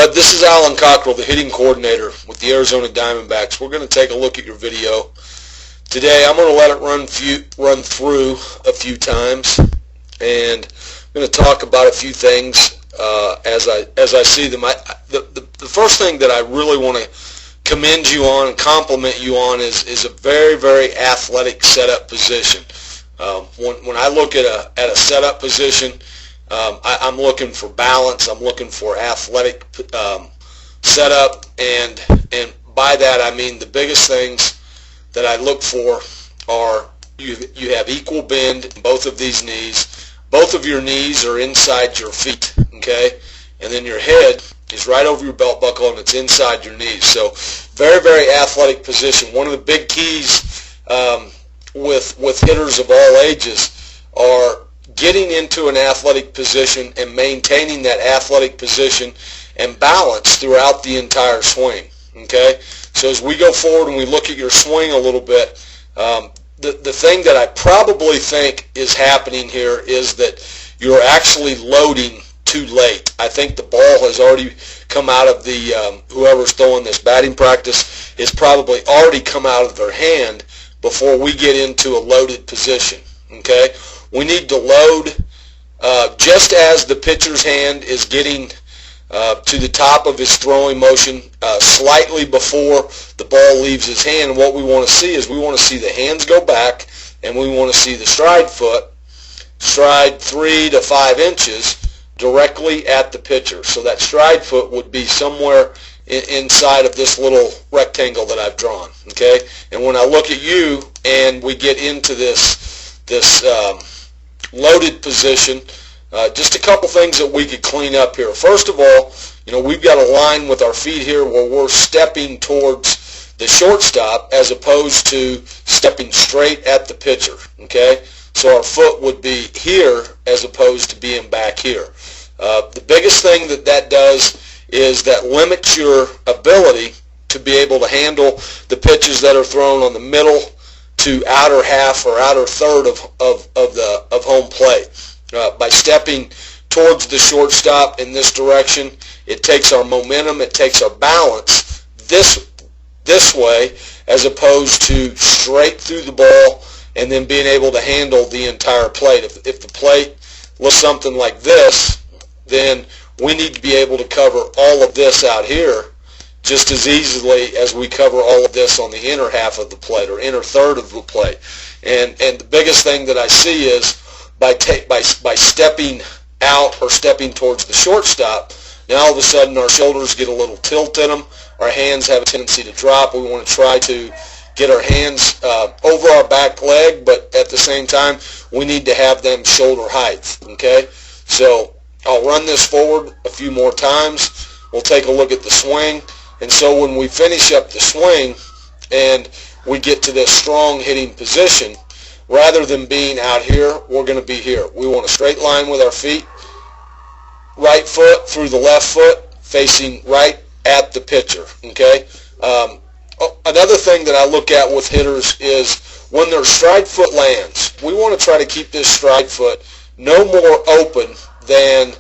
Bud, this is Alan Cockrell, the hitting coordinator with the Arizona Diamondbacks. We're going to take a look at your video. Today I'm going to let it run through a few times, and I'm going to talk about a few things as I see them. The first thing that I really want to commend you on and compliment you on is a very, very athletic setup position. When I look at a setup position, I'm looking for balance. I'm looking for athletic setup, and by that I mean the biggest things that I look for are you have equal bend in both of these knees. Both of your knees are inside your feet, okay? And then your head is right over your belt buckle and it's inside your knees. So very, very athletic position. One of the big keys with hitters of all ages are getting into an athletic position and maintaining that athletic position and balance throughout the entire swing, okay? So as we go forward and we look at your swing a little bit, the thing that I probably think is happening here is that you're actually loading too late. I think the ball has already come out of the, whoever's throwing this batting practice is probably already come out of their hand before we get into a loaded position, okay? We need to load just as the pitcher's hand is getting to the top of his throwing motion, slightly before the ball leaves his hand. What we want to see is we want to see the hands go back, and we want to see the stride 3 to 5 inches directly at the pitcher. So that stride foot would be somewhere inside of this little rectangle that I've drawn, okay? And when I look at you and we get into this loaded position, just a couple things that we could clean up here. First of all, we've got a line with our feet here where we're stepping towards the shortstop as opposed to stepping straight at the pitcher, okay? So our foot would be here as opposed to being back here. The biggest thing that does is that limits your ability to be able to handle the pitches that are thrown on the middle to outer half or outer third of home plate. By stepping towards the shortstop in this direction, it takes our momentum, it takes our balance this way as opposed to straight through the ball and then being able to handle the entire plate. If the plate looks something like this, then we need to be able to cover all of this out here just as easily as we cover all of this on the inner half of the plate or inner third of the plate. And the biggest thing that I see is by stepping out or stepping towards the shortstop, now all of a sudden our shoulders get a little tilt in them, our hands have a tendency to drop. We want to try to get our hands over our back leg, but at the same time we need to have them shoulder height, okay? So I'll run this forward a few more times. We'll take a look at the swing. And so when we finish up the swing and we get to this strong hitting position, rather than being out here, we're going to be here. We want a straight line with our feet, right foot through the left foot, facing right at the pitcher, okay? Another thing that I look at with hitters is when their stride foot lands, we want to try to keep this stride foot no more open than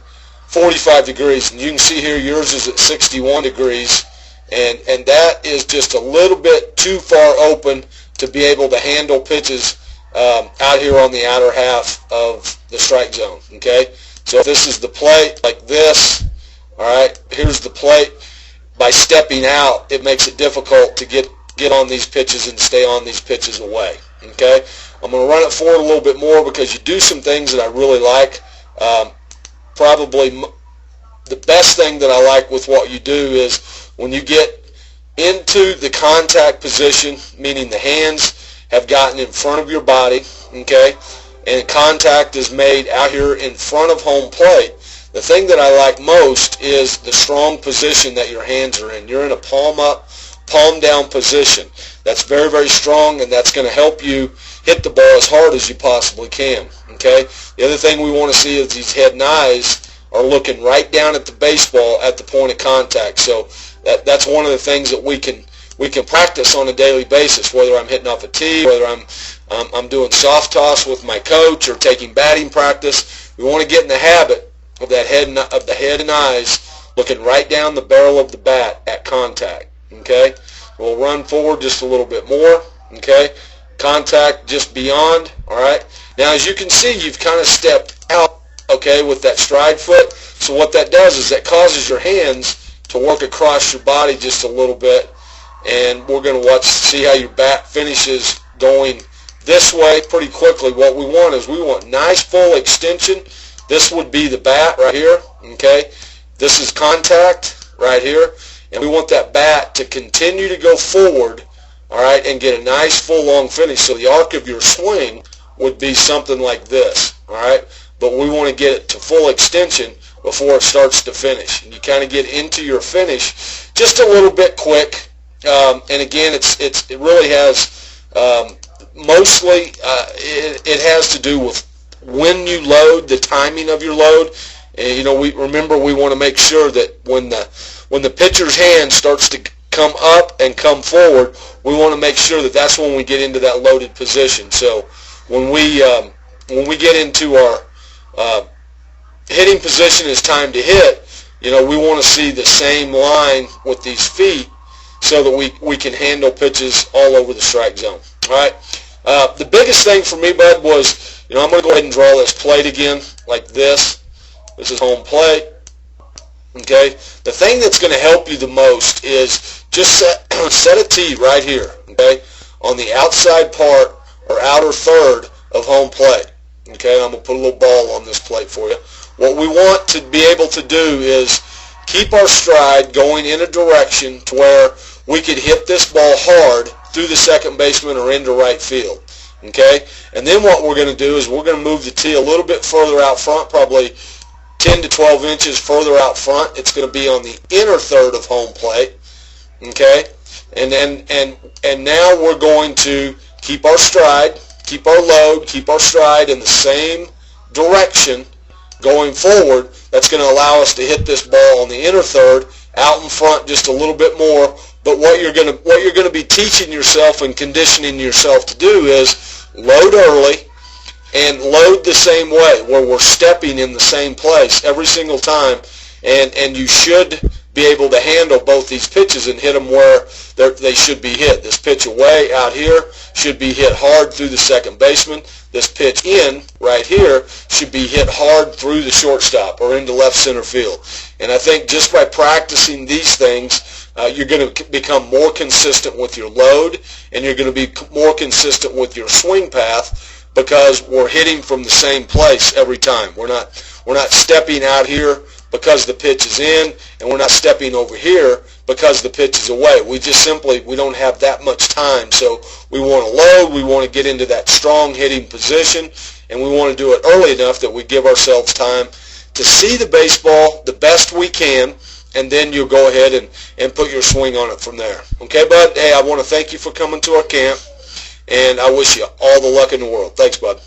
45 degrees. And you can see here yours is at 61 degrees, and that is just a little bit too far open to be able to handle pitches out here on the outer half of the strike zone, okay? So if this is the plate like this, all right, here's the plate. By stepping out, it makes it difficult to get on these pitches and stay on these pitches away, okay? I'm going to run it forward a little bit more because you do some things that I really like. Probably the best thing that I like with what you do is when you get into the contact position, meaning the hands have gotten in front of your body, okay, and contact is made out here in front of home plate. The thing that I like most is the strong position that your hands are in. You're in a palm up, palm down position. That's very, very strong, and that's going to help you hit the ball as hard as you possibly can, okay? The other thing we want to see is these head and eyes are looking right down at the baseball at the point of contact. So that's one of the things that we can practice on a daily basis, whether I'm hitting off a tee, whether I'm doing soft toss with my coach or taking batting practice. We want to get in the habit of the head and eyes looking right down the barrel of the bat at contact, okay? We'll run forward just a little bit more, okay? Contact just beyond, all right? Now, as you can see, you've kind of stepped out, okay, with that stride foot. So what that does is that causes your hands to work across your body just a little bit, and we're going to see how your bat finishes going this way pretty quickly. What we want is we want nice full extension. This would be the bat right here, okay? This is contact right here, and we want that bat to continue to go forward, all right, and get a nice full long finish. So the arc of your swing would be something like this, all right? But we want to get it to full extension before it starts to finish. And you kind of get into your finish just a little bit quick. And again, it really has mostly it has to do with when you load, the timing of your load. And, you know, we want to make sure that when the pitcher's hand starts to come up and come forward, we want to make sure that that's when we get into that loaded position. So when we get into our hitting position, is time to hit, you know, we want to see the same line with these feet so that we can handle pitches all over the strike zone. All right. The biggest thing for me, bud, was, you know, I'm going to go ahead and draw this plate again like this. This is home plate. Okay. The thing that's going to help you the most is just set a tee right here, okay, on the outside part or outer third of home plate. Okay, I'm going to put a little ball on this plate for you. What we want to be able to do is keep our stride going in a direction to where we could hit this ball hard through the second baseman or into right field. Okay, and then what we're going to do is we're going to move the tee a little bit further out front, probably 10 to 12 inches further out front. It's going to be on the inner third of home plate. Okay, and now we're going to keep our stride, keep our load, keep our stride in the same direction going forward. That's going to allow us to hit this ball on the inner third, out in front just a little bit more. But what you're going to be teaching yourself and conditioning yourself to do is load early and load the same way, where we're stepping in the same place every single time, and you should be able to handle both these pitches and hit them where they should be hit. This pitch away out here should be hit hard through the second baseman. This pitch in right here should be hit hard through the shortstop or into left center field. And I think just by practicing these things, you're going to become more consistent with your load, and you're going to be more consistent with your swing path, because we're hitting from the same place every time. We're not stepping out here because the pitch is in, and we're not stepping over here because the pitch is away. We don't have that much time. So we want to load, we want to get into that strong hitting position, and we want to do it early enough that we give ourselves time to see the baseball the best we can, and then you'll go ahead and put your swing on it from there. Okay, bud? Hey, I want to thank you for coming to our camp, and I wish you all the luck in the world. Thanks, bud.